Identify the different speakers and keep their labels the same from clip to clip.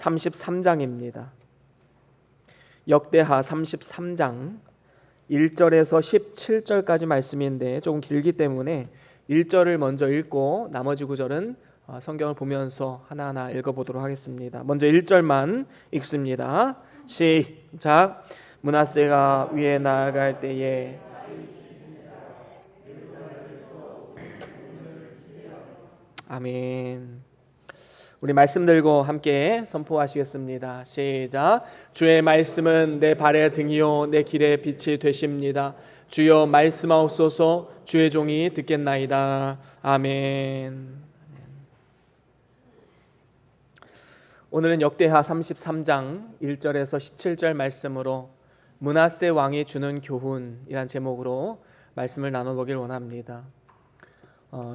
Speaker 1: 33장입니다. 역대하 33장 1절에서 17절까지 말씀인데 조금 길기 때문에 1절을 먼저 읽고 나머지 구절은 성경을 보면서 하나하나 읽어보도록 하겠습니다. 먼저 1절만 읽습니다. 시작. 므낫세가 위에 나아갈 때에 아멘. 우리 말씀 들고 함께 선포하시겠습니다. 시작. 주의 말씀은 내 발의 등이요 내 길의 빛이 되십니다. 주여 말씀하옵소서. 주의 종이 듣겠나이다. 아멘. 오늘은 역대하 33장 1절에서 17절 말씀으로 므낫세 왕이 주는 교훈이란 제목으로 말씀을 나눠보길 원합니다.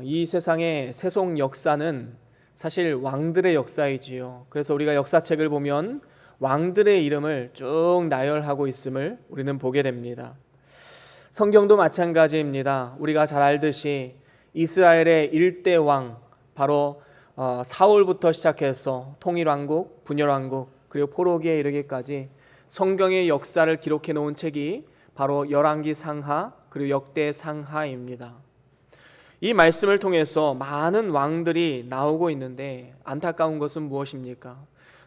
Speaker 1: 이 세상의 세속 역사는 사실 왕들의 역사이지요. 그래서 우리가 역사책을 보면 왕들의 이름을 쭉 나열하고 있음을 우리는 보게 됩니다. 성경도 마찬가지입니다. 우리가 잘 알듯이 이스라엘의 1대 왕, 바로 사울부터 시작해서 통일왕국, 분열왕국, 그리고 포로기에 이르기까지 성경의 역사를 기록해 놓은 책이 바로 열왕기 상하 그리고 역대 상하입니다. 이 말씀을 통해서 많은 왕들이 나오고 있는데 안타까운 것은 무엇입니까?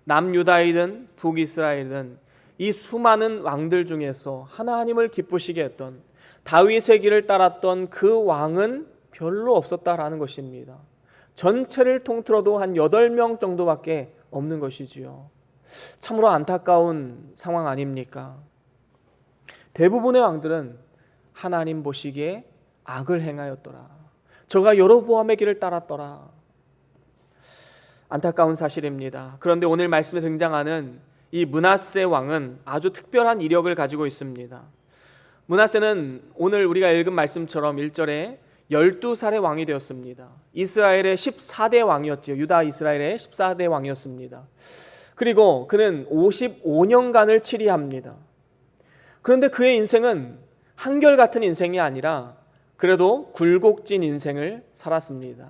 Speaker 1: 남유다이든 북이스라엘이든 이 수많은 왕들 중에서 하나님을 기쁘시게 했던 다윗의 길을 따랐던 그 왕은 별로 없었다라는 것입니다. 전체를 통틀어도 한 8명 정도밖에 없는 것이지요. 참으로 안타까운 상황 아닙니까? 대부분의 왕들은 하나님 보시기에 악을 행하였더라. 저가 여로보암의 길을 따랐더라. 안타까운 사실입니다. 그런데 오늘 말씀에 등장하는 이 므낫세 왕은 아주 특별한 이력을 가지고 있습니다. 므낫세는 오늘 우리가 읽은 말씀처럼 1절에 12살의 왕이 되었습니다. 이스라엘의 14대 왕이었죠. 유다 이스라엘의 14대 왕이었습니다. 그리고 그는 55년간을 치리합니다. 그런데 그의 인생은 한결같은 인생이 아니라 그래도 굴곡진 인생을 살았습니다.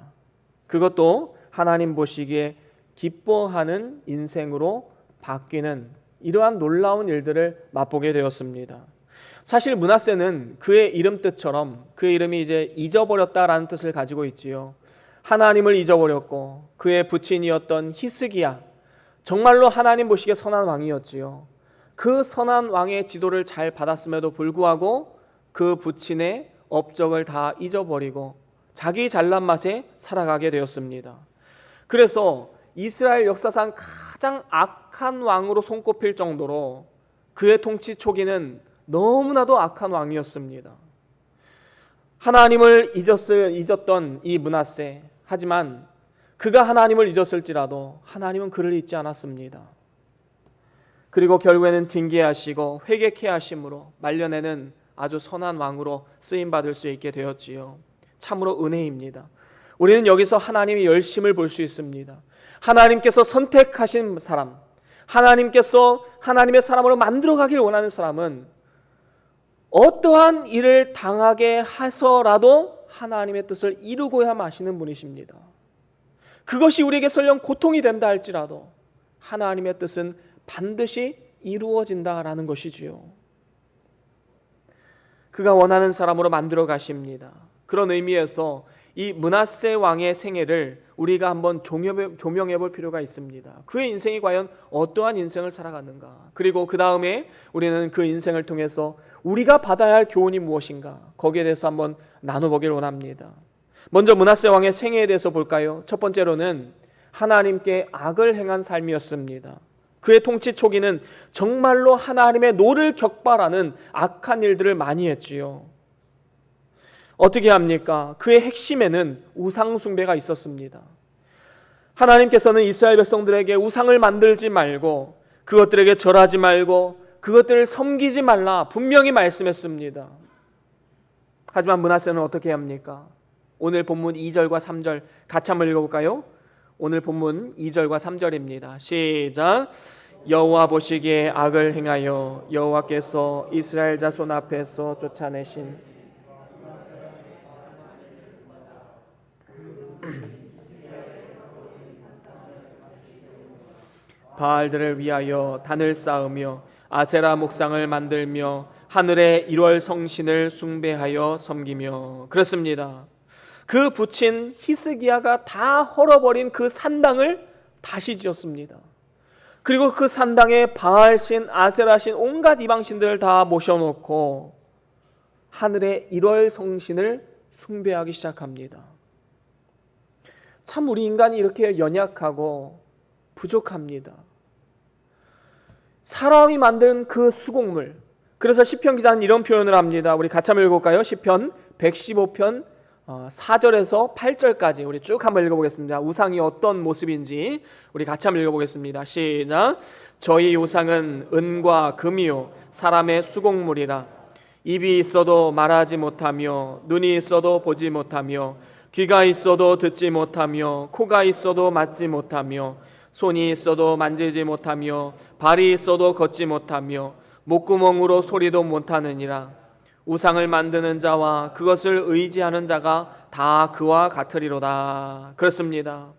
Speaker 1: 그것도 하나님 보시기에 기뻐하는 인생으로 바뀌는 이러한 놀라운 일들을 맛보게 되었습니다. 사실 므낫세는 그의 이름 뜻처럼 그의 이름이 이제 잊어버렸다라는 뜻을 가지고 있지요. 하나님을 잊어버렸고 그의 부친이었던 히스기야, 정말로 하나님 보시기에 선한 왕이었지요. 그 선한 왕의 지도를 잘 받았음에도 불구하고 그 부친의 업적을 다 잊어버리고 자기 잘난 맛에 살아가게 되었습니다. 그래서 이스라엘 역사상 가장 악한 왕으로 손꼽힐 정도로 그의 통치 초기는 너무나도 악한 왕이었습니다. 하나님을 잊었던 이 므낫세, 하지만 그가 하나님을 잊었을지라도 하나님은 그를 잊지 않았습니다. 그리고 결국에는 징계하시고 회개케 하심으로 말년에는 아주 선한 왕으로 쓰임받을 수 있게 되었지요. 참으로 은혜입니다. 우리는 여기서 하나님의 열심을 볼 수 있습니다. 하나님께서 선택하신 사람, 하나님께서 하나님의 사람으로 만들어가길 원하는 사람은 어떠한 일을 당하게 해서라도 하나님의 뜻을 이루고야 마시는 분이십니다. 그것이 우리에게 설령 고통이 된다 할지라도 하나님의 뜻은 반드시 이루어진다라는 것이지요. 그가 원하는 사람으로 만들어 가십니다. 그런 의미에서 이 므낫세 왕의 생애를 우리가 한번 조명해 볼 필요가 있습니다. 그의 인생이 과연 어떠한 인생을 살아갔는가, 그리고 그 다음에 우리는 그 인생을 통해서 우리가 받아야 할 교훈이 무엇인가, 거기에 대해서 한번 나눠보길 원합니다. 먼저 므낫세 왕의 생애에 대해서 볼까요? 첫 번째로는 하나님께 악을 행한 삶이었습니다. 그의 통치 초기는 정말로 하나님의 노를 격발하는 악한 일들을 많이 했지요. 어떻게 합니까? 그의 핵심에는 우상 숭배가 있었습니다. 하나님께서는 이스라엘 백성들에게 우상을 만들지 말고 그것들에게 절하지 말고 그것들을 섬기지 말라 분명히 말씀했습니다. 하지만 므낫세는 어떻게 합니까? 오늘 본문 2절과 3절 같이 한번 읽어볼까요? 오늘 본문 2절과 3절입니다. 시작. 여호와 보시기에 악을 행하여 여호와께서 이스라엘 자손 앞에서 쫓아내신 바알들을 위하여 단을 쌓으며 아세라 목상을 만들며 하늘의 1월 성신을 숭배하여 섬기며. 그렇습니다. 그 붙인 히스기야가 다 헐어버린 그 산당을 다시 지었습니다. 그리고 그 산당에 바알신, 아세라신, 온갖 이방신들을 다 모셔놓고 하늘의 1월 성신을 숭배하기 시작합니다. 참 우리 인간이 이렇게 연약하고 부족합니다. 사람이 만든 그 수곡물. 그래서 시편 기자는 이런 표현을 합니다. 우리 같이 한번 읽어볼까요? 시편 115편 4절에서 8절까지 우리 쭉 한번 읽어보겠습니다. 우상이 어떤 모습인지 우리 같이 한번 읽어보겠습니다. 시작. 저희 우상은 은과 금이요 사람의 수곡물이라. 입이 있어도 말하지 못하며 눈이 있어도 보지 못하며 귀가 있어도 듣지 못하며 코가 있어도 맡지 못하며 손이 있어도 만지지 못하며 발이 있어도 걷지 못하며 목구멍으로 소리도 못하느니라. 우상을 만드는 자와 그것을 의지하는 자가 다 그와 같으리로다. 그렇습니다.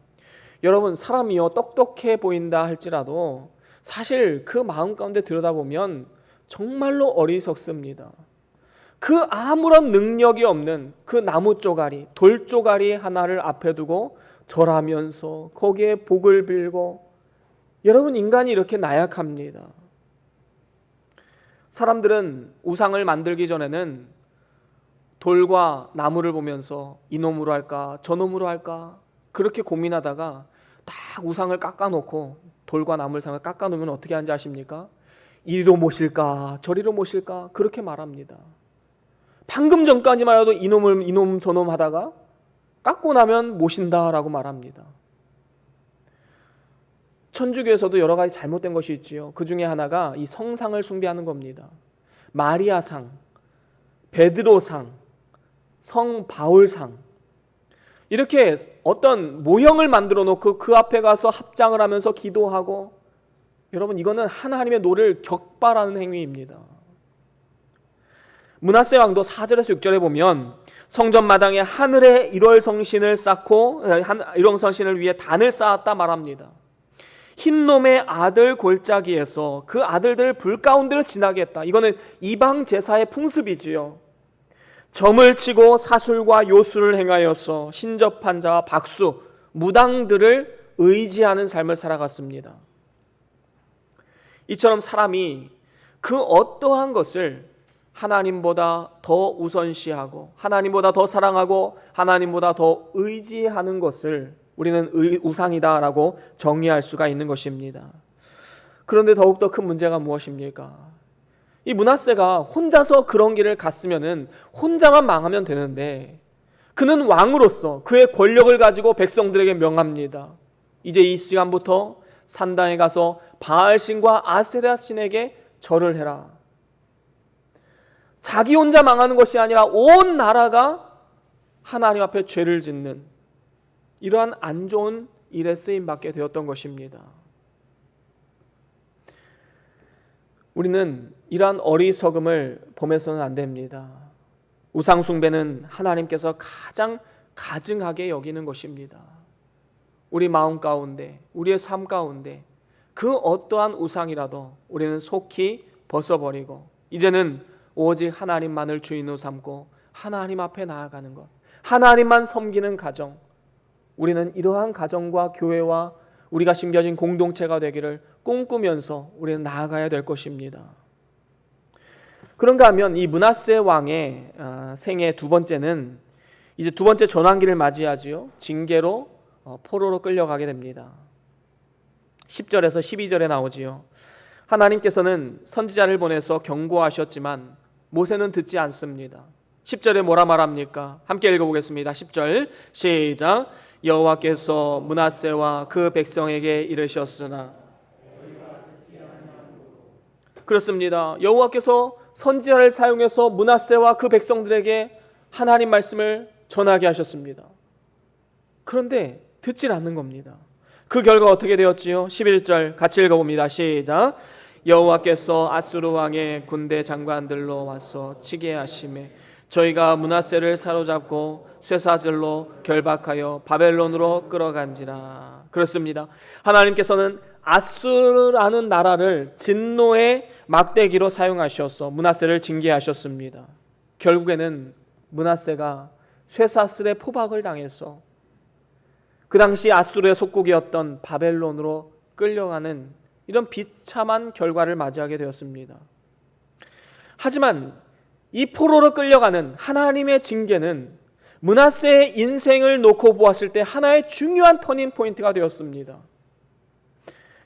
Speaker 1: 여러분, 사람이요 똑똑해 보인다 할지라도 사실 그 마음 가운데 들여다보면 정말로 어리석습니다. 그 아무런 능력이 없는 그 나무 쪼가리, 돌 쪼가리 하나를 앞에 두고 절하면서 거기에 복을 빌고. 여러분, 인간이 이렇게 나약합니다. 사람들은 우상을 만들기 전에는 돌과 나무를 보면서 이놈으로 할까 저놈으로 할까 그렇게 고민하다가 딱 우상을 깎아놓고 돌과 나무상을 깎아놓으면 어떻게 하는지 아십니까? 이리로 모실까 저리로 모실까 그렇게 말합니다. 방금 전까지만 해도 이놈 저놈 하다가 깎고 나면 모신다라고 말합니다. 천주교에서도 여러 가지 잘못된 것이 있지요. 그 중에 하나가 이 성상을 숭배하는 겁니다. 마리아상, 베드로상, 성 바울상, 이렇게 어떤 모형을 만들어 놓고 그 앞에 가서 합장을 하면서 기도하고. 여러분, 이거는 하나님의 노를 격발하는 행위입니다. 므낫세 왕도 4절에서 6절에 보면 성전 마당에 하늘의 1월 성신을 쌓고 1월 성신을 위해 단을 쌓았다 말합니다. 흰놈의 아들 골짜기에서 그 아들들을 불 가운데로 지나게 했다. 이거는 이방 제사의 풍습이지요. 점을 치고 사술과 요술을 행하여서 신접한 자와 박수, 무당들을 의지하는 삶을 살아갔습니다. 이처럼 사람이 그 어떠한 것을 하나님보다 더 우선시하고 하나님보다 더 사랑하고 하나님보다 더 의지하는 것을 우리는 우상이다라고 정의할 수가 있는 것입니다. 그런데 더욱더 큰 문제가 무엇입니까? 이 므낫세가 혼자서 그런 길을 갔으면은 혼자만 망하면 되는데 그는 왕으로서 그의 권력을 가지고 백성들에게 명합니다. 이제 이 시간부터 산당에 가서 바알신과 아세라 신에게 절을 해라. 자기 혼자 망하는 것이 아니라 온 나라가 하나님 앞에 죄를 짓는 이러한 안 좋은 일에 쓰임받게 되었던 것입니다. 우리는 이러한 어리석음을 범해서는 안 됩니다. 우상 숭배는 하나님께서 가장 가증하게 여기는 것입니다. 우리 마음 가운데, 우리의 삶 가운데 그 어떠한 우상이라도 우리는 속히 벗어버리고 이제는 오직 하나님만을 주인으로 삼고 하나님 앞에 나아가는 것, 하나님만 섬기는 가정, 우리는 이러한 가정과 교회와 우리가 심겨진 공동체가 되기를 꿈꾸면서 우리는 나아가야 될 것입니다. 그런가 하면 이 므낫세 왕의 생애 두 번째는 이제 두 번째 전환기를 맞이하지요. 징계로 포로로 끌려가게 됩니다. 10절에서 12절에 나오지요. 하나님께서는 선지자를 보내서 경고하셨지만 모세는 듣지 않습니다. 10절에 뭐라 말합니까? 함께 읽어보겠습니다. 10절 시작. 여호와께서 므낫세와 그 백성에게 이르셨으나. 그렇습니다. 여호와께서 선지자를 사용해서 므낫세와 그 백성들에게 하나님 말씀을 전하게 하셨습니다. 그런데 듣질 않는 겁니다. 그 결과 어떻게 되었지요? 11절 같이 읽어봅니다. 시작. 여호와께서 아수르 왕의 군대 장관들로 와서 치게 하시매 저희가 므낫세를 사로잡고 쇠사슬로 결박하여 바벨론으로 끌어간지라. 그렇습니다. 하나님께서는 아수르라는 나라를 진노의 막대기로 사용하셔서 므낫세를 징계하셨습니다. 결국에는 므낫세가 쇠사슬의 포박을 당해서 그 당시 아수르의 속국이었던 바벨론으로 끌려가는 이런 비참한 결과를 맞이하게 되었습니다. 하지만 이 포로로 끌려가는 하나님의 징계는 므낫세의 인생을 놓고 보았을 때 하나의 중요한 터닝 포인트가 되었습니다.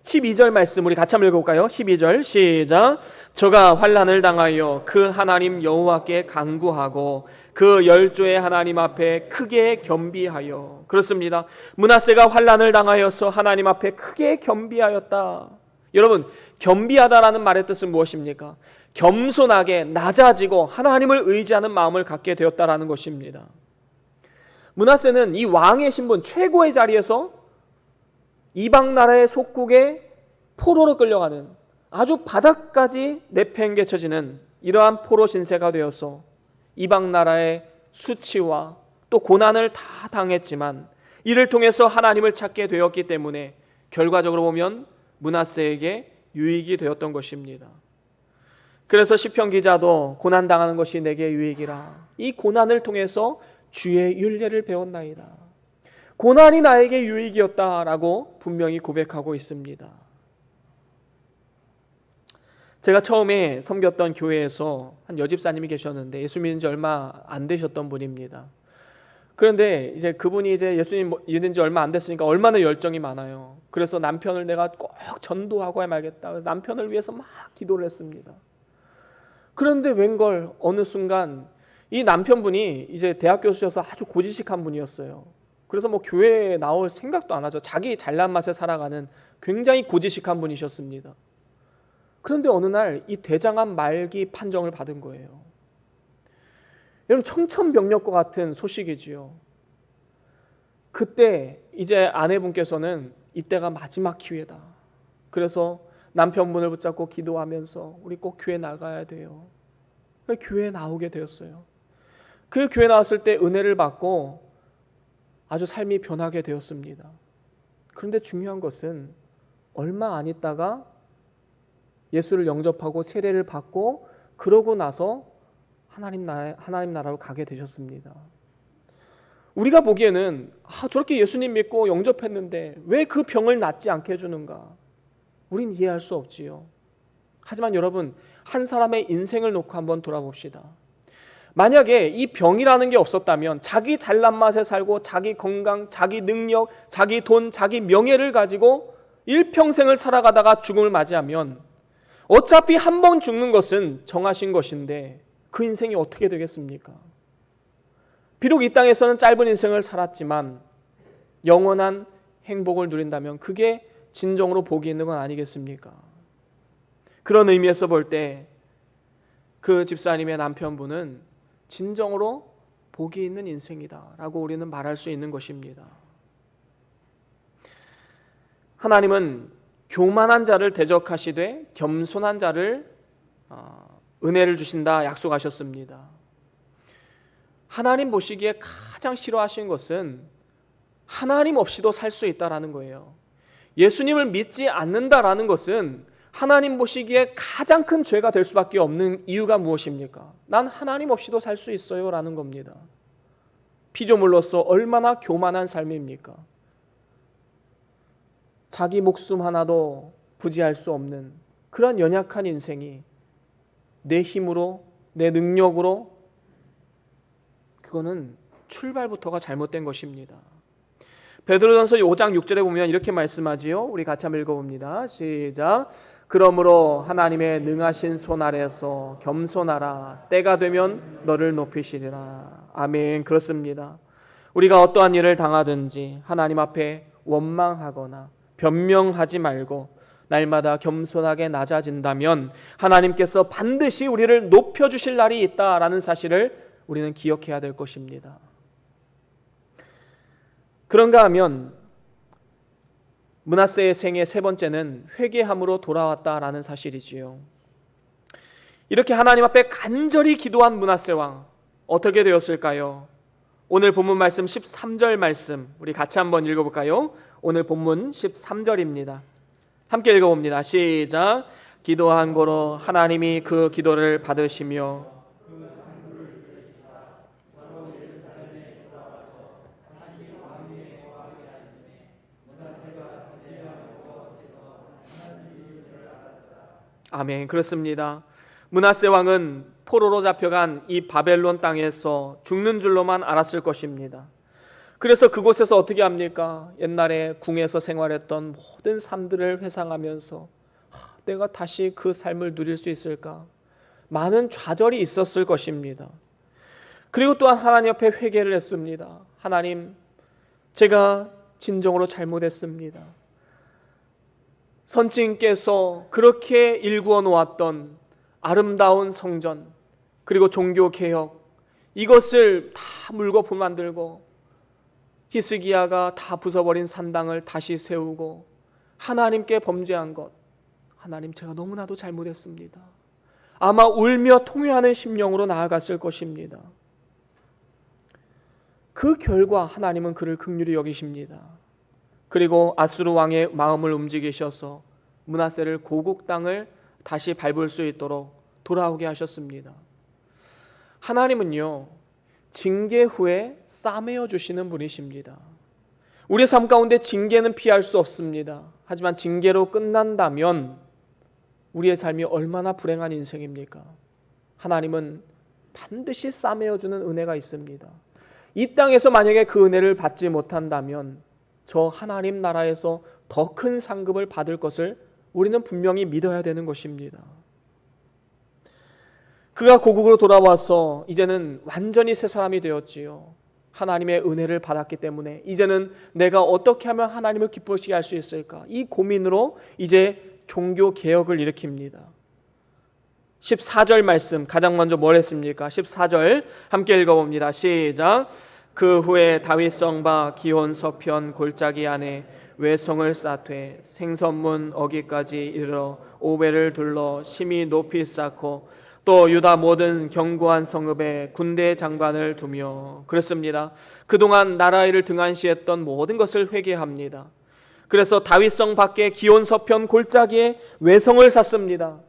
Speaker 1: 12절 말씀 우리 같이 한번 읽어볼까요? 12절 시작. 저가 환난을 당하여 그 하나님 여호와께 간구하고 그 열조의 하나님 앞에 크게 겸비하여. 그렇습니다. 므낫세가 환난을 당하여서 하나님 앞에 크게 겸비하였다. 여러분, 겸비하다라는 말의 뜻은 무엇입니까? 겸손하게 낮아지고 하나님을 의지하는 마음을 갖게 되었다라는 것입니다. 므낫세는 이 왕의 신분, 최고의 자리에서 이방 나라의 속국에 포로로 끌려가는 아주 바닥까지 내팽개쳐지는 이러한 포로 신세가 되어서 이방 나라의 수치와 또 고난을 다 당했지만 이를 통해서 하나님을 찾게 되었기 때문에 결과적으로 보면 므낫세에게 유익이 되었던 것입니다. 그래서 시편 기자도 고난당하는 것이 내게 유익이라. 이 고난을 통해서 주의 율례를 배웠나이다. 고난이 나에게 유익이었다라고 분명히 고백하고 있습니다. 제가 처음에 섬겼던 교회에서 한 여집사님이 계셨는데 예수 믿은 지 얼마 안 되셨던 분입니다. 그런데 이제 그분이 이제 예수님 믿은 지 얼마 안 됐으니까 얼마나 열정이 많아요. 그래서 남편을 내가 꼭 전도하고 말겠다. 남편을 위해서 막 기도를 했습니다. 그런데 웬걸 어느 순간 이 남편분이 이제 대학 교수여서 아주 고지식한 분이었어요. 그래서 뭐 교회에 나올 생각도 안 하죠. 자기 잘난 맛에 살아가는 굉장히 고지식한 분이셨습니다. 그런데 어느 날 이 대장암 말기 판정을 받은 거예요. 여러분, 청천벽력과 같은 소식이지요. 그때 이제 아내분께서는 이때가 마지막 기회다. 그래서 남편분을 붙잡고 기도하면서 우리 꼭 교회 나가야 돼요. 교회에 나오게 되었어요. 그 교회 나왔을 때 은혜를 받고 아주 삶이 변하게 되었습니다. 그런데 중요한 것은 얼마 안 있다가 예수를 영접하고 세례를 받고 그러고 나서 하나님 나라로 가게 되셨습니다. 우리가 보기에는 저렇게 예수님 믿고 영접했는데 왜 그 병을 낫지 않게 해주는가? 우린 이해할 수 없지요. 하지만 여러분, 한 사람의 인생을 놓고 한번 돌아봅시다. 만약에 이 병이라는 게 없었다면 자기 잘난 맛에 살고 자기 건강, 자기 능력, 자기 돈, 자기 명예를 가지고 일평생을 살아가다가 죽음을 맞이하면 어차피 한 번 죽는 것은 정하신 것인데 그 인생이 어떻게 되겠습니까? 비록 이 땅에서는 짧은 인생을 살았지만 영원한 행복을 누린다면 그게 진정으로 복이 있는 건 아니겠습니까? 그런 의미에서 볼 때 그 집사님의 남편분은 진정으로 복이 있는 인생이다라고 우리는 말할 수 있는 것입니다. 하나님은 교만한 자를 대적하시되 겸손한 자를 은혜를 주신다 약속하셨습니다. 하나님 보시기에 가장 싫어하시는 것은 하나님 없이도 살 수 있다라는 거예요. 예수님을 믿지 않는다라는 것은 하나님 보시기에 가장 큰 죄가 될 수밖에 없는 이유가 무엇입니까? 난 하나님 없이도 살 수 있어요 라는 겁니다. 피조물로서 얼마나 교만한 삶입니까? 자기 목숨 하나도 부지할 수 없는 그런 연약한 인생이 내 힘으로, 내 능력으로, 그거는 출발부터가 잘못된 것입니다. 베드로전서 5장 6절에 보면 이렇게 말씀하지요. 우리 같이 한번 읽어봅니다. 시작. 그러므로 하나님의 능하신 손 아래서 겸손하라. 때가 되면 너를 높이시리라. 아멘. 그렇습니다. 우리가 어떠한 일을 당하든지 하나님 앞에 원망하거나 변명하지 말고 날마다 겸손하게 낮아진다면 하나님께서 반드시 우리를 높여주실 날이 있다라는 사실을 우리는 기억해야 될 것입니다. 그런가 하면 므낫세의 생애 세 번째는 회개함으로 돌아왔다라는 사실이지요. 이렇게 하나님 앞에 간절히 기도한 므낫세 왕, 어떻게 되었을까요? 오늘 본문 말씀 13절 말씀 우리 같이 한번 읽어볼까요? 오늘 본문 13절입니다. 함께 읽어봅니다. 시작. 기도한 고로 하나님이 그 기도를 받으시며 아멘. 그렇습니다. 므낫세 왕은 포로로 잡혀간 이 바벨론 땅에서 죽는 줄로만 알았을 것입니다. 그래서 그곳에서 어떻게 합니까? 옛날에 궁에서 생활했던 모든 삶들을 회상하면서 내가 다시 그 삶을 누릴 수 있을까? 많은 좌절이 있었을 것입니다. 그리고 또한 하나님 앞에 회개를 했습니다. 하나님, 제가 진정으로 잘못했습니다. 선지인께서 그렇게 일구어 놓았던 아름다운 성전, 그리고 종교개혁, 이것을 다 물거품 만들고 히스기야가 다 부숴버린 산당을 다시 세우고 하나님께 범죄한 것, 하나님, 제가 너무나도 잘못했습니다. 아마 울며 통회하는 심령으로 나아갔을 것입니다. 그 결과 하나님은 그를 긍휼히 여기십니다. 그리고 아수르 왕의 마음을 움직이셔서 므낫세를 고국 땅을 다시 밟을 수 있도록 돌아오게 하셨습니다. 하나님은요, 징계 후에 싸매어 주시는 분이십니다. 우리의 삶 가운데 징계는 피할 수 없습니다. 하지만 징계로 끝난다면 우리의 삶이 얼마나 불행한 인생입니까? 하나님은 반드시 싸매어 주는 은혜가 있습니다. 이 땅에서 만약에 그 은혜를 받지 못한다면 저 하나님 나라에서 더 큰 상급을 받을 것을 우리는 분명히 믿어야 되는 것입니다. 그가 고국으로 돌아와서 이제는 완전히 새 사람이 되었지요. 하나님의 은혜를 받았기 때문에 이제는 내가 어떻게 하면 하나님을 기쁘시게 할 수 있을까? 이 고민으로 이제 종교 개혁을 일으킵니다. 14절 말씀 가장 먼저 뭘 했습니까? 14절 함께 읽어봅니다. 시작. 그 후에 다윗 성바 기온 서편 골짜기 안에 외성을 쌓되 생선문 어기까지 이르러 오벨을 둘러 심히 높이 쌓고 또 유다 모든 견고한 성읍에 군대 장관을 두며 그렇습니다. 그동안 나라를 등한시했던 모든 것을 회개합니다. 그래서 다윗성 밖에 기온 서편 골짜기에 외성을 쌓습니다.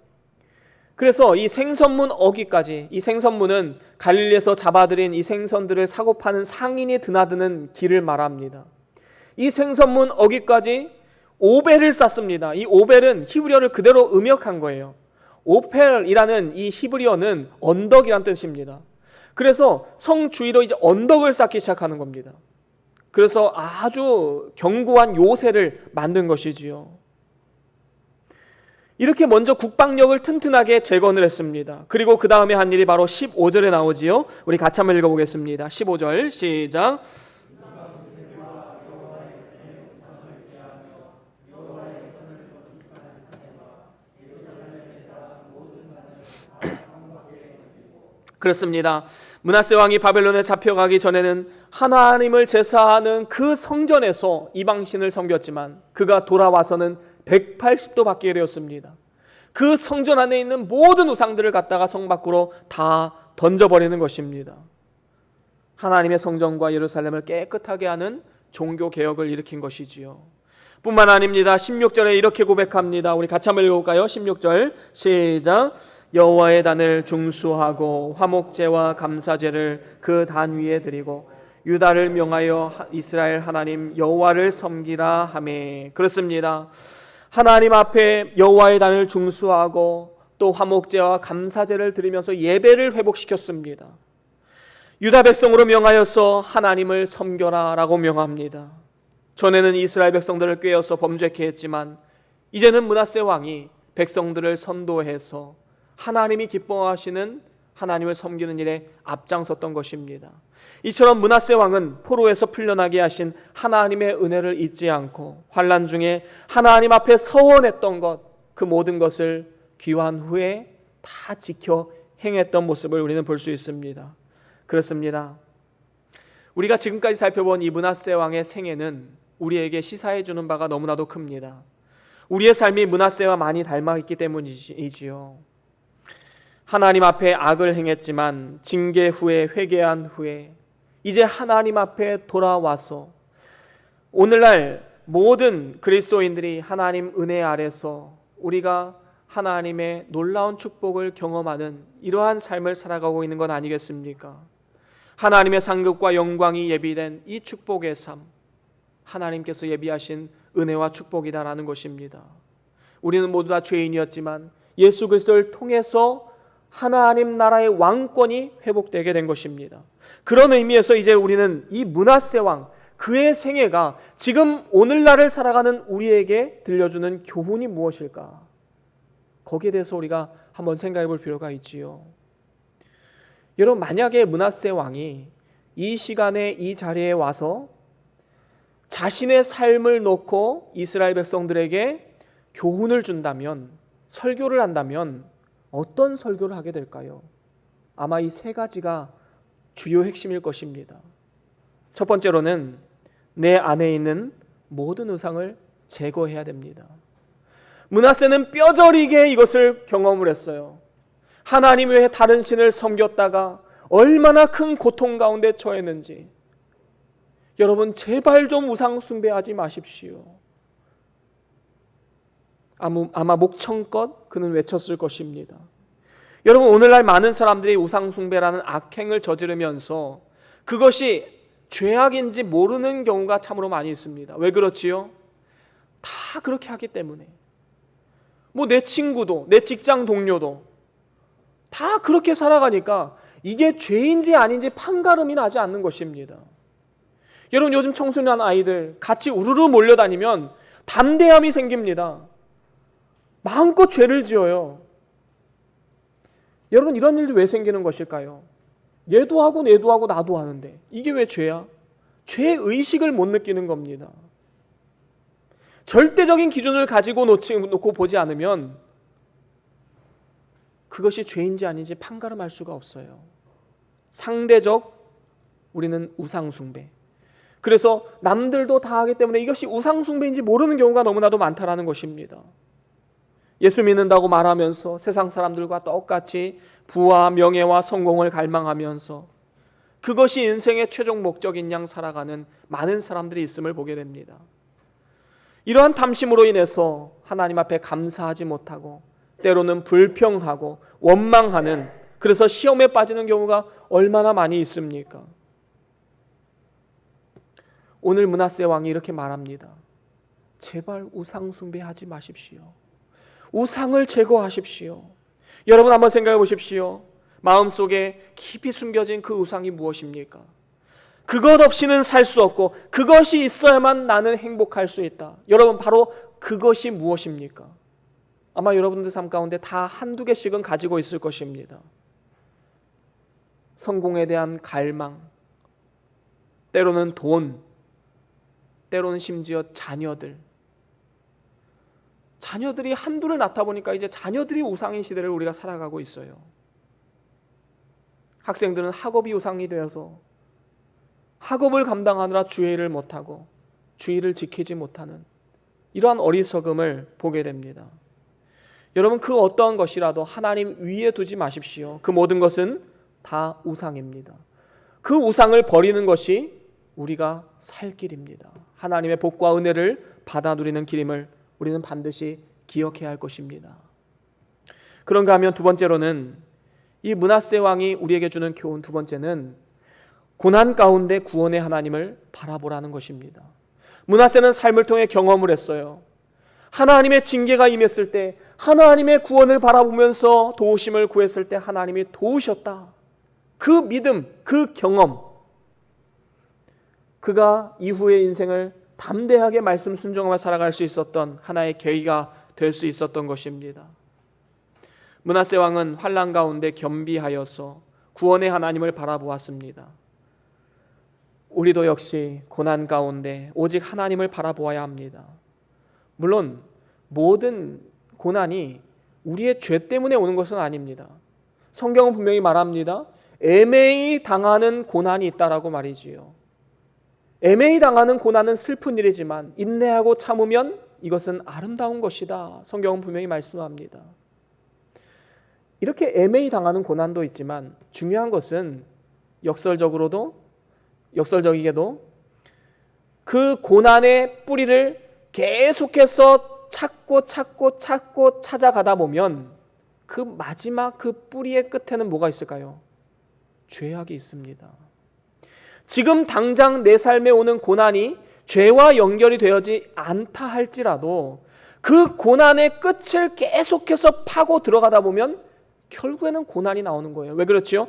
Speaker 1: 그래서 이 생선문 어기까지, 이 생선문은 갈릴리에서 잡아들인 이 생선들을 사고 파는 상인이 드나드는 길을 말합니다. 이 생선문 어기까지 오벨을 쌓습니다. 이 오벨은 히브리어를 그대로 음역한 거예요. 오펠이라는 이 히브리어는 언덕이란 뜻입니다. 그래서 성 주위로 이제 언덕을 쌓기 시작하는 겁니다. 그래서 아주 견고한 요새를 만든 것이지요. 이렇게 먼저 국방력을 튼튼하게 재건을 했습니다. 그리고 그 다음에 한 일이 바로 15절에 나오지요. 우리 같이 한번 읽어보겠습니다. 15절 시작. 그렇습니다. 므낫세 왕이 바벨론에 잡혀가기 전에는 하나님을 제사하는 그 성전에서 이방신을 섬겼지만 그가 돌아와서는 180도 바뀌게 되었습니다. 그 성전 안에 있는 모든 우상들을 갖다가 성 밖으로 다 던져버리는 것입니다. 하나님의 성전과 예루살렘을 깨끗하게 하는 종교 개혁을 일으킨 것이지요. 뿐만 아닙니다. 16절에 이렇게 고백합니다. 우리 같이 한번 읽어볼까요? 16절 시작. 여호와의 단을 중수하고 화목제와 감사제를 그 단 위에 드리고 유다를 명하여 이스라엘 하나님 여호와를 섬기라 하매. 그렇습니다. 하나님 앞에 여호와의 단을 중수하고 또 화목제와 감사제를 드리면서 예배를 회복시켰습니다. 유다 백성으로 명하여서 하나님을 섬겨라 라고 명합니다. 전에는 이스라엘 백성들을 꾀어서 범죄케 했지만 이제는 므낫세 왕이 백성들을 선도해서 하나님이 기뻐하시는 하나님을 섬기는 일에 앞장섰던 것입니다. 이처럼 므낫세 왕은 포로에서 풀려나게 하신 하나님의 은혜를 잊지 않고 환난 중에 하나님 앞에 서원했던 것, 그 모든 것을 귀환 후에 다 지켜 행했던 모습을 우리는 볼 수 있습니다. 그렇습니다. 우리가 지금까지 살펴본 이 므낫세 왕의 생애는 우리에게 시사해 주는 바가 너무나도 큽니다. 우리의 삶이 므낫세와 많이 닮아 있기 때문이지요. 하나님 앞에 악을 행했지만 징계 후에 회개한 후에 이제 하나님 앞에 돌아와서 오늘날 모든 그리스도인들이 하나님 은혜 아래서 우리가 하나님의 놀라운 축복을 경험하는 이러한 삶을 살아가고 있는 건 아니겠습니까? 하나님의 상급과 영광이 예비된 이 축복의 삶, 하나님께서 예비하신 은혜와 축복이다라는 것입니다. 우리는 모두 다 죄인이었지만 예수 그리스도를 통해서 하나님 나라의 왕권이 회복되게 된 것입니다. 그런 의미에서 이제 우리는 이 므낫세 왕, 그의 생애가 지금 오늘날을 살아가는 우리에게 들려주는 교훈이 무엇일까? 거기에 대해서 우리가 한번 생각해 볼 필요가 있지요. 여러분, 만약에 므낫세 왕이 이 시간에 이 자리에 와서 자신의 삶을 놓고 이스라엘 백성들에게 교훈을 준다면, 설교를 한다면 어떤 설교를 하게 될까요? 아마 이 세 가지가 주요 핵심일 것입니다. 첫 번째로는 내 안에 있는 모든 우상을 제거해야 됩니다. 므낫세는 뼈저리게 이것을 경험을 했어요. 하나님 외에 다른 신을 섬겼다가 얼마나 큰 고통 가운데 처했는지. 여러분, 제발 좀 우상 숭배하지 마십시오. 아마 목청껏 그는 외쳤을 것입니다. 여러분, 오늘날 많은 사람들이 우상 숭배라는 악행을 저지르면서 그것이 죄악인지 모르는 경우가 참으로 많이 있습니다. 왜 그렇지요? 다 그렇게 하기 때문에. 내 친구도, 내 직장 동료도 다 그렇게 살아가니까 이게 죄인지 아닌지 판가름이 나지 않는 것입니다. 여러분, 요즘 청소년 아이들 같이 우르르 몰려다니면 담대함이 생깁니다. 마음껏 죄를 지어요. 여러분, 이런 일도 왜 생기는 것일까요? 얘도 하고 내도 하고 나도 하는데 이게 왜 죄야? 죄의식을 못 느끼는 겁니다. 절대적인 기준을 가지고 놓고 보지 않으면 그것이 죄인지 아닌지 판가름할 수가 없어요. 상대적 우리는 우상숭배. 그래서 남들도 다 하기 때문에 이것이 우상숭배인지 모르는 경우가 너무나도 많다라는 것입니다. 예수 믿는다고 말하면서 세상 사람들과 똑같이 부와 명예와 성공을 갈망하면서 그것이 인생의 최종 목적인 양 살아가는 많은 사람들이 있음을 보게 됩니다. 이러한 탐심으로 인해서 하나님 앞에 감사하지 못하고 때로는 불평하고 원망하는, 그래서 시험에 빠지는 경우가 얼마나 많이 있습니까? 오늘 므낫세 왕이 이렇게 말합니다. 제발 우상 숭배하지 마십시오. 우상을 제거하십시오. 여러분, 한번 생각해 보십시오. 마음속에 깊이 숨겨진 그 우상이 무엇입니까? 그것 없이는 살 수 없고 그것이 있어야만 나는 행복할 수 있다. 여러분, 바로 그것이 무엇입니까? 아마 여러분들 삶 가운데 다 한두 개씩은 가지고 있을 것입니다. 성공에 대한 갈망, 때로는 돈, 때로는 심지어 자녀들이 한둘을 낳다 보니까 이제 자녀들이 우상인 시대를 우리가 살아가고 있어요. 학생들은 학업이 우상이 되어서 학업을 감당하느라 주의를 못하고 주의를 지키지 못하는 이러한 어리석음을 보게 됩니다. 여러분, 그 어떠한 것이라도 하나님 위에 두지 마십시오. 그 모든 것은 다 우상입니다. 그 우상을 버리는 것이 우리가 살 길입니다. 하나님의 복과 은혜를 받아 누리는 길임을 우리는 반드시 기억해야 할 것입니다. 그런가 하면 두 번째로는 이 므낫세 왕이 우리에게 주는 교훈, 두 번째는 고난 가운데 구원의 하나님을 바라보라는 것입니다. 므낫세는 삶을 통해 경험을 했어요. 하나님의 징계가 임했을 때 하나님의 구원을 바라보면서 도우심을 구했을 때 하나님이 도우셨다. 그 믿음, 그 경험, 그가 이후의 인생을 담대하게 말씀 순종하며 살아갈 수 있었던 하나의 계기가 될 수 있었던 것입니다. 므낫세 왕은 환난 가운데 겸비하여서 구원의 하나님을 바라보았습니다. 우리도 역시 고난 가운데 오직 하나님을 바라보아야 합니다. 물론 모든 고난이 우리의 죄 때문에 오는 것은 아닙니다. 성경은 분명히 말합니다. 애매히 당하는 고난이 있다라고 말이지요. 애매히 당하는 고난은 슬픈 일이지만 인내하고 참으면 이것은 아름다운 것이다. 성경은 분명히 말씀합니다. 이렇게 애매히 당하는 고난도 있지만 중요한 것은 역설적이게도 그 고난의 뿌리를 계속해서 찾고 찾아가다 보면 그 마지막 그 뿌리의 끝에는 뭐가 있을까요? 죄악이 있습니다. 지금 당장 내 삶에 오는 고난이 죄와 연결이 되어지 않다 할지라도 그 고난의 끝을 계속해서 파고 들어가다 보면 결국에는 고난이 나오는 거예요. 왜 그렇지요?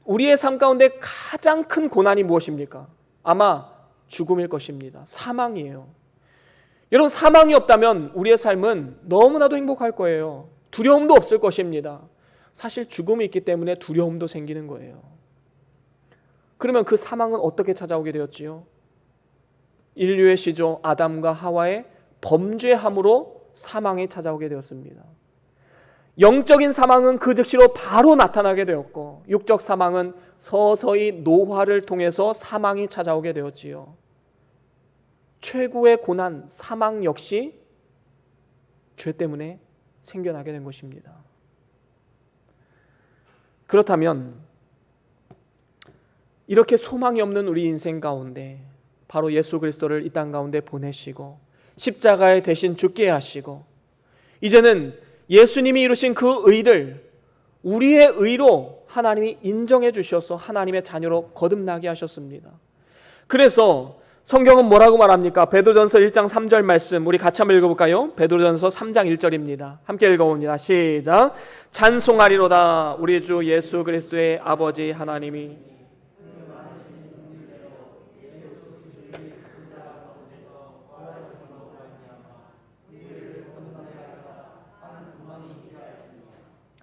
Speaker 1: 우리의 삶 가운데 가장 큰 고난이 무엇입니까? 아마 죽음일 것입니다. 사망이에요. 여러분, 사망이 없다면 우리의 삶은 너무나도 행복할 거예요. 두려움도 없을 것입니다. 사실 죽음이 있기 때문에 두려움도 생기는 거예요. 그러면 그 사망은 어떻게 찾아오게 되었지요? 인류의 시조 아담과 하와의 범죄함으로 사망이 찾아오게 되었습니다. 영적인 사망은 그 즉시로 바로 나타나게 되었고, 육적 사망은 서서히 노화를 통해서 사망이 찾아오게 되었지요. 최고의 고난, 사망 역시 죄 때문에 생겨나게 된 것입니다. 그렇다면 이렇게 소망이 없는 우리 인생 가운데 바로 예수 그리스도를 이 땅 가운데 보내시고 십자가에 대신 죽게 하시고 이제는 예수님이 이루신 그 의를 우리의 의로 하나님이 인정해 주셔서 하나님의 자녀로 거듭나게 하셨습니다. 그래서 성경은 뭐라고 말합니까? 베드로전서 1장 3절 말씀 우리 같이 한번 읽어볼까요? 베드로전서 3장 1절입니다. 함께 읽어봅니다. 시작. 찬송하리로다 우리 주 예수 그리스도의 아버지 하나님이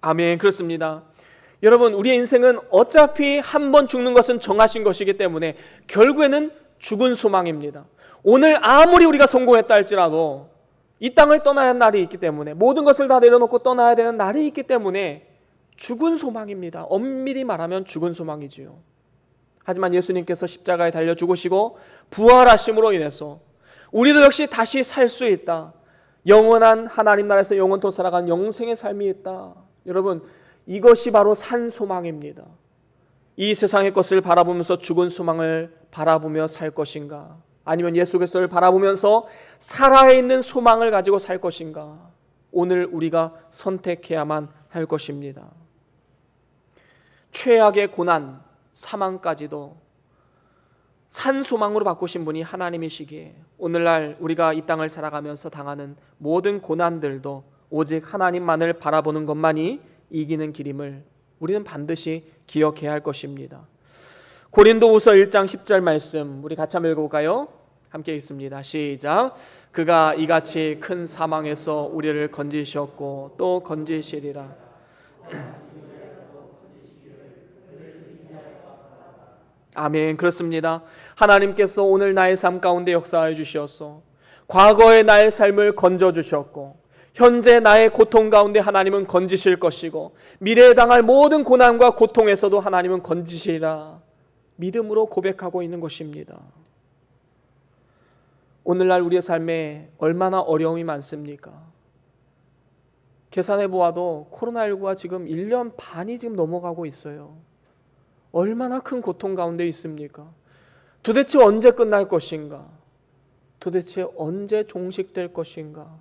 Speaker 1: 아멘. 그렇습니다. 여러분, 우리의 인생은 어차피 한 번 죽는 것은 정하신 것이기 때문에 결국에는 죽은 소망입니다. 오늘 아무리 우리가 성공했다 할지라도 이 땅을 떠나야 하는 날이 있기 때문에 모든 것을 다 내려놓고 떠나야 되는 날이 있기 때문에 죽은 소망입니다. 엄밀히 말하면 죽은 소망이지요. 하지만 예수님께서 십자가에 달려 죽으시고 부활하심으로 인해서 우리도 역시 다시 살 수 있다. 영원한 하나님 나라에서 영원토록 살아가는 영생의 삶이 있다. 여러분, 이것이 바로 산 소망입니다. 이 세상의 것을 바라보면서 죽은 소망을 바라보며 살 것인가? 아니면 예수 그리스도를 바라보면서 살아있는 소망을 가지고 살 것인가? 오늘 우리가 선택해야만 할 것입니다. 최악의 고난, 사망까지도 산 소망으로 바꾸신 분이 하나님이시기에 오늘날 우리가 이 땅을 살아가면서 당하는 모든 고난들도 오직 하나님만을 바라보는 것만이 이기는 길임을 우리는 반드시 기억해야 할 것입니다. 고린도후서 1장 10절 말씀 우리 같이 한번 읽어볼까요? 함께 읽습니다. 시작. 그가 이같이 큰 사망에서 우리를 건지셨고 또 건지시리라. 아멘. 그렇습니다. 하나님께서 오늘 나의 삶 가운데 역사해 주시었소. 과거의 나의 삶을 건져 주셨고 현재 나의 고통 가운데 하나님은 건지실 것이고 미래에 당할 모든 고난과 고통에서도 하나님은 건지시리라 믿음으로 고백하고 있는 것입니다. 오늘날 우리의 삶에 얼마나 어려움이 많습니까? 계산해 보아도 코로나19가 지금 1년 반이 지금 넘어가고 있어요. 얼마나 큰 고통 가운데 있습니까? 도대체 언제 끝날 것인가? 도대체 언제 종식될 것인가?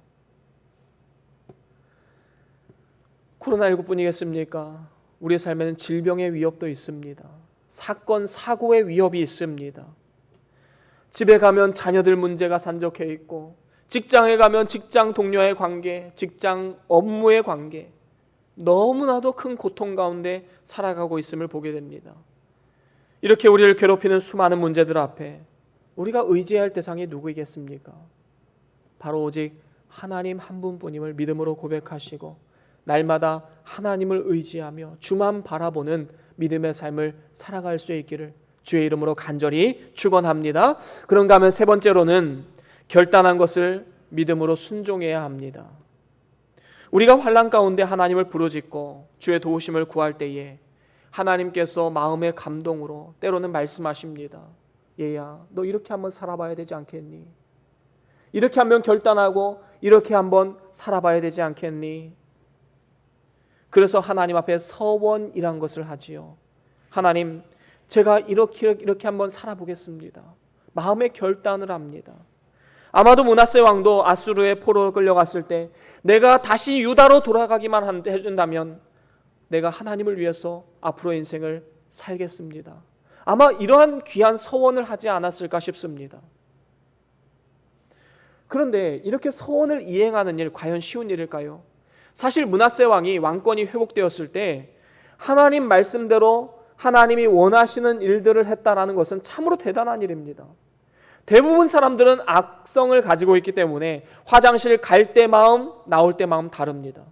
Speaker 1: 코로나19뿐이겠습니까? 우리의 삶에는 질병의 위협도 있습니다. 사건, 사고의 위협이 있습니다. 집에 가면 자녀들 문제가 산적해 있고 직장에 가면 직장 동료의 관계, 직장 업무의 관계 너무나도 큰 고통 가운데 살아가고 있음을 보게 됩니다. 이렇게 우리를 괴롭히는 수많은 문제들 앞에 우리가 의지해야 할 대상이 누구이겠습니까? 바로 오직 하나님 한 분뿐임을 믿음으로 고백하시고 날마다 하나님을 의지하며 주만 바라보는 믿음의 삶을 살아갈 수 있기를 주의 이름으로 간절히 축원합니다. 그런가 하면 세 번째로는 결단한 것을 믿음으로 순종해야 합니다. 우리가 환난 가운데 하나님을 부르짖고 주의 도우심을 구할 때에 하나님께서 마음의 감동으로 때로는 말씀하십니다. 얘야, 너 이렇게 한번 살아봐야 되지 않겠니? 이렇게 한번 결단하고 이렇게 한번 살아봐야 되지 않겠니? 그래서 하나님 앞에 서원이란 것을 하지요. 하나님, 제가 이렇게 한번 살아보겠습니다. 마음의 결단을 합니다. 아마도 므낫세 왕도 아수르의 포로로 끌려갔을 때 내가 다시 유다로 돌아가기만 해준다면 내가 하나님을 위해서 앞으로 인생을 살겠습니다. 아마 이러한 귀한 서원을 하지 않았을까 싶습니다. 그런데 이렇게 서원을 이행하는 일 과연 쉬운 일일까요? 사실 므낫세 왕이 왕권이 회복되었을 때 하나님 말씀대로 하나님이 원하시는 일들을 했다라는 것은 참으로 대단한 일입니다. 대부분 사람들은 악성을 가지고 있기 때문에 화장실 갈 때 마음, 나올 때 마음 다릅니다.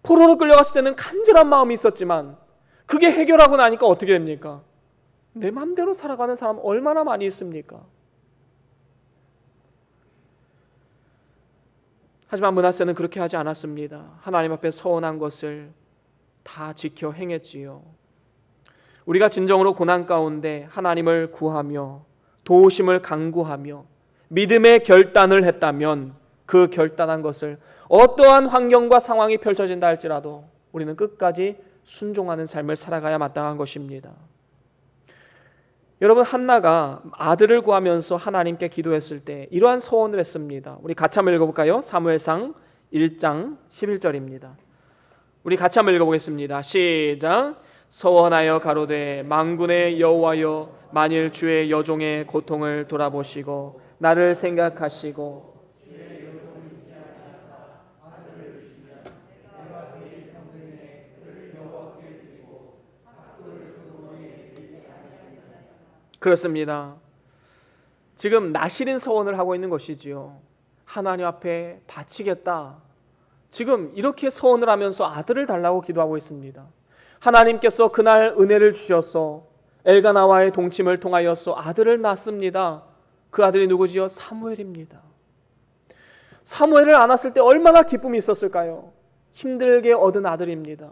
Speaker 1: 포로로 끌려갔을 때는 간절한 마음이 있었지만 그게 해결하고 나니까 어떻게 됩니까? 내 마음대로 살아가는 사람 얼마나 많이 있습니까? 하지만 므낫세는 그렇게 하지 않았습니다. 하나님 앞에 서원한 것을 다 지켜 행했지요. 우리가 진정으로 고난 가운데 하나님을 구하며 도우심을 간구하며 믿음의 결단을 했다면 그 결단한 것을 어떠한 환경과 상황이 펼쳐진다 할지라도 우리는 끝까지 순종하는 삶을 살아가야 마땅한 것입니다. 여러분, 한나가 아들을 구하면서 하나님께 기도했을 때 이러한 서원을 했습니다. 우리 같이 한번 읽어볼까요? 사무엘상 1장 11절입니다. 우리 같이 한번 읽어보겠습니다. 시작. 서원하여 가로되 만군의 여호와여, 만일 주의 여종의 고통을 돌아보시고 나를 생각하시고 그렇습니다. 지금 나시린 서원을 하고 있는 것이지요. 하나님 앞에 바치겠다. 지금 이렇게 서원을 하면서 아들을 달라고 기도하고 있습니다. 하나님께서 그날 은혜를 주셔서 엘가나와의 동침을 통하여서 아들을 낳습니다. 그 아들이 누구지요? 사무엘입니다. 사무엘을 안았을 때 얼마나 기쁨이 있었을까요? 힘들게 얻은 아들입니다.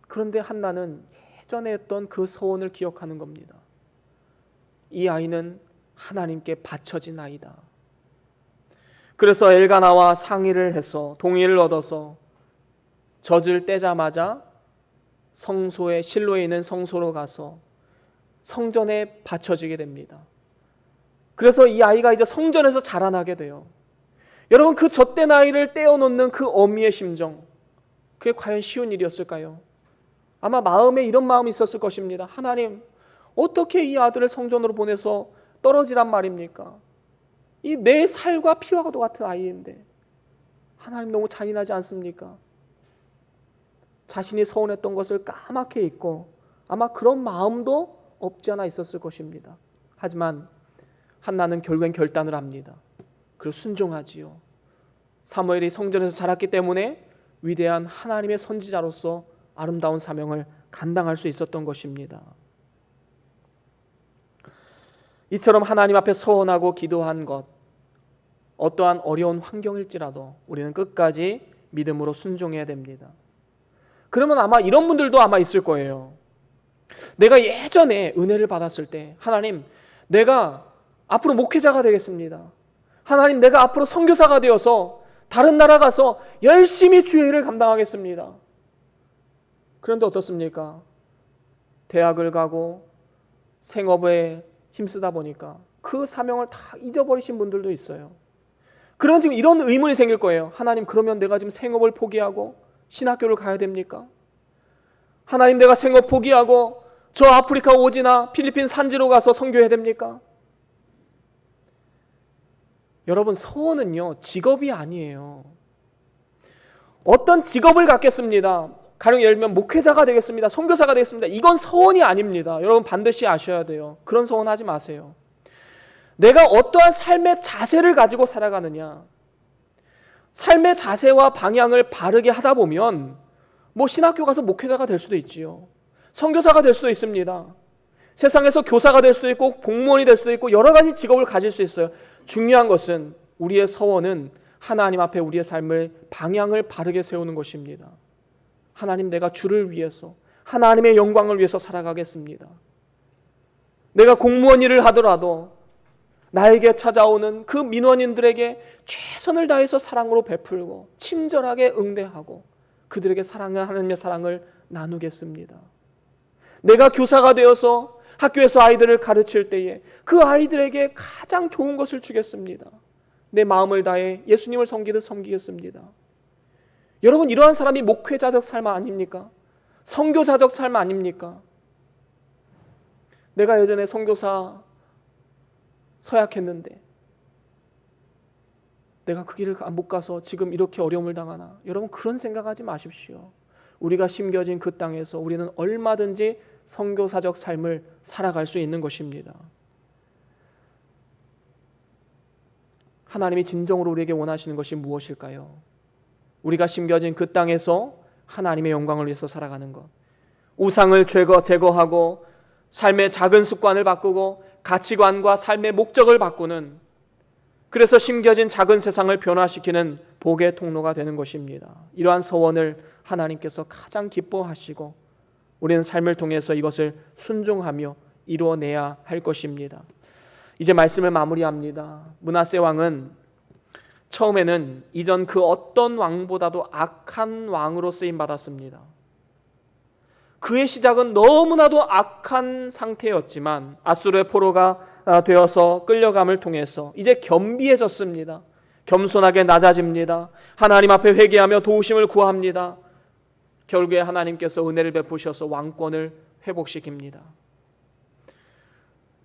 Speaker 1: 그런데 한나는 예전에 했던 그 서원을 기억하는 겁니다. 이 아이는 하나님께 바쳐진 아이다. 그래서 엘가나와 상의를 해서 동의를 얻어서 젖을 떼자마자 성소에, 실로에 있는 성소로 가서 성전에 바쳐지게 됩니다. 그래서 이 아이가 이제 성전에서 자라나게 돼요. 여러분, 그 젖된 아이를 떼어놓는 그 어미의 심정, 그게 과연 쉬운 일이었을까요? 아마 마음에 이런 마음이 있었을 것입니다. 하나님, 어떻게 이 아들을 성전으로 보내서 떨어지란 말입니까? 이 내 살과 피와도 같은 아이인데 하나님, 너무 잔인하지 않습니까? 자신이 서운했던 것을 까맣게 잊고 아마 그런 마음도 없지 않아 있었을 것입니다. 하지만 한나는 결국엔 결단을 합니다. 그리고 순종하지요. 사무엘이 성전에서 자랐기 때문에 위대한 하나님의 선지자로서 아름다운 사명을 감당할 수 있었던 것입니다. 이처럼 하나님 앞에 서원하고 기도한 것, 어떠한 어려운 환경일지라도 우리는 끝까지 믿음으로 순종해야 됩니다. 그러면 아마 이런 분들도 아마 있을 거예요. 내가 예전에 은혜를 받았을 때, 하나님, 내가 앞으로 목회자가 되겠습니다. 하나님, 내가 앞으로 선교사가 되어서 다른 나라 가서 열심히 주의 일을 감당하겠습니다. 그런데 어떻습니까? 대학을 가고 생업에 힘쓰다 보니까 그 사명을 다 잊어버리신 분들도 있어요. 그러면 지금 이런 의문이 생길 거예요. 하나님, 그러면 내가 지금 생업을 포기하고 신학교를 가야 됩니까? 하나님, 내가 생업 포기하고 저 아프리카 오지나 필리핀 산지로 가서 선교해야 됩니까? 여러분, 서원은요, 직업이 아니에요. 어떤 직업을 갖겠습니다. 가령 예를 들면 목회자가 되겠습니다. 선교사가 되겠습니다. 이건 서원이 아닙니다. 여러분, 반드시 아셔야 돼요. 그런 서원하지 마세요. 내가 어떠한 삶의 자세를 가지고 살아가느냐, 삶의 자세와 방향을 바르게 하다 보면 뭐 신학교 가서 목회자가 될 수도 있지요. 선교사가 될 수도 있습니다. 세상에서 교사가 될 수도 있고 공무원이 될 수도 있고 여러 가지 직업을 가질 수 있어요. 중요한 것은 우리의 서원은 하나님 앞에 우리의 삶을 방향을 바르게 세우는 것입니다. 하나님, 내가 주를 위해서 하나님의 영광을 위해서 살아가겠습니다. 내가 공무원 일을 하더라도 나에게 찾아오는 그 민원인들에게 최선을 다해서 사랑으로 베풀고 친절하게 응대하고 그들에게 하나님의 사랑을 나누겠습니다. 내가 교사가 되어서 학교에서 아이들을 가르칠 때에 그 아이들에게 가장 좋은 것을 주겠습니다. 내 마음을 다해 예수님을 섬기듯 섬기겠습니다. 여러분, 이러한 사람이 목회자적 삶 아닙니까? 선교자적 삶 아닙니까? 내가 예전에 선교사 서약했는데 내가 그 길을 못 가서 지금 이렇게 어려움을 당하나? 여러분, 그런 생각하지 마십시오. 우리가 심겨진 그 땅에서 우리는 얼마든지 선교사적 삶을 살아갈 수 있는 것입니다. 하나님이 진정으로 우리에게 원하시는 것이 무엇일까요? 우리가 심겨진 그 땅에서 하나님의 영광을 위해서 살아가는 것, 우상을 제거하고 삶의 작은 습관을 바꾸고 가치관과 삶의 목적을 바꾸는, 그래서 심겨진 작은 세상을 변화시키는 복의 통로가 되는 것입니다. 이러한 서원을 하나님께서 가장 기뻐하시고 우리는 삶을 통해서 이것을 순종하며 이루어내야 할 것입니다. 이제 말씀을 마무리합니다. 므낫세 왕은 처음에는 이전 그 어떤 왕보다도 악한 왕으로 쓰임받았습니다. 그의 시작은 너무나도 악한 상태였지만 아수르의 포로가 되어서 끌려감을 통해서 이제 겸비해졌습니다. 겸손하게 낮아집니다. 하나님 앞에 회개하며 도우심을 구합니다. 결국에 하나님께서 은혜를 베푸셔서 왕권을 회복시킵니다.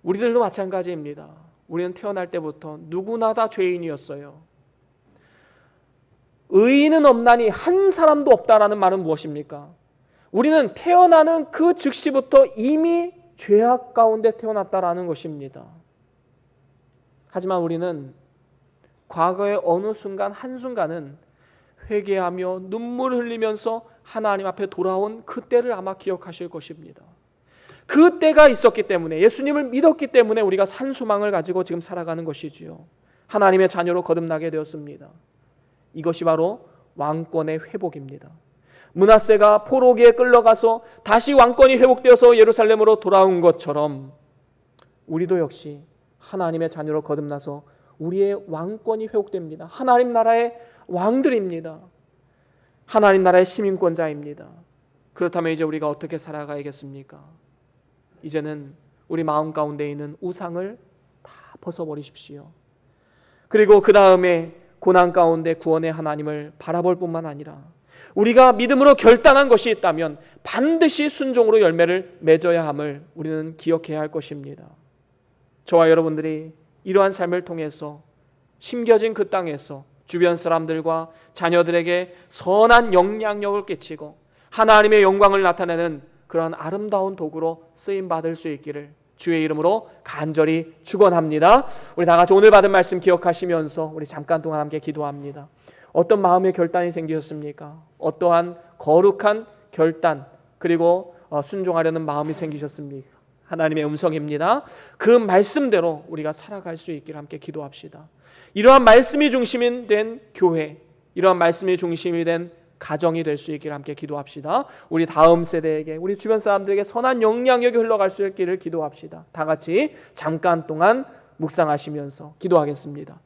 Speaker 1: 우리들도 마찬가지입니다. 우리는 태어날 때부터 누구나 다 죄인이었어요. 의인은 없나니 한 사람도 없다라는 말은 무엇입니까? 우리는 태어나는 그 즉시부터 이미 죄악 가운데 태어났다라는 것입니다. 하지만 우리는 과거의 어느 순간 한순간은 회개하며 눈물을 흘리면서 하나님 앞에 돌아온 그때를 아마 기억하실 것입니다. 그때가 있었기 때문에, 예수님을 믿었기 때문에 우리가 산소망을 가지고 지금 살아가는 것이지요. 하나님의 자녀로 거듭나게 되었습니다. 이것이 바로 왕권의 회복입니다. 므낫세가 포로기에 끌려가서 다시 왕권이 회복되어서 예루살렘으로 돌아온 것처럼 우리도 역시 하나님의 자녀로 거듭나서 우리의 왕권이 회복됩니다. 하나님 나라의 왕들입니다. 하나님 나라의 시민권자입니다. 그렇다면 이제 우리가 어떻게 살아가야겠습니까? 이제는 우리 마음 가운데 있는 우상을 다 벗어버리십시오. 그리고 그 다음에 고난 가운데 구원의 하나님을 바라볼 뿐만 아니라 우리가 믿음으로 결단한 것이 있다면 반드시 순종으로 열매를 맺어야 함을 우리는 기억해야 할 것입니다. 저와 여러분들이 이러한 삶을 통해서 심겨진 그 땅에서 주변 사람들과 자녀들에게 선한 영향력을 끼치고 하나님의 영광을 나타내는 그런 아름다운 도구로 쓰임받을 수 있기를 주의 이름으로 간절히 축원합니다. 우리 다 같이 오늘 받은 말씀 기억하시면서 우리 잠깐 동안 함께 기도합니다. 어떤 마음의 결단이 생기셨습니까? 어떠한 거룩한 결단 그리고 순종하려는 마음이 생기셨습니까? 하나님의 음성입니다. 그 말씀대로 우리가 살아갈 수 있기를 함께 기도합시다. 이러한 말씀이 중심이 된 교회, 이러한 말씀이 중심이 된 가정이 될 수 있기를 함께 기도합시다. 우리 다음 세대에게, 우리 주변 사람들에게 선한 영향력이 흘러갈 수 있기를 기도합시다. 다 같이 잠깐 동안 묵상하시면서 기도하겠습니다.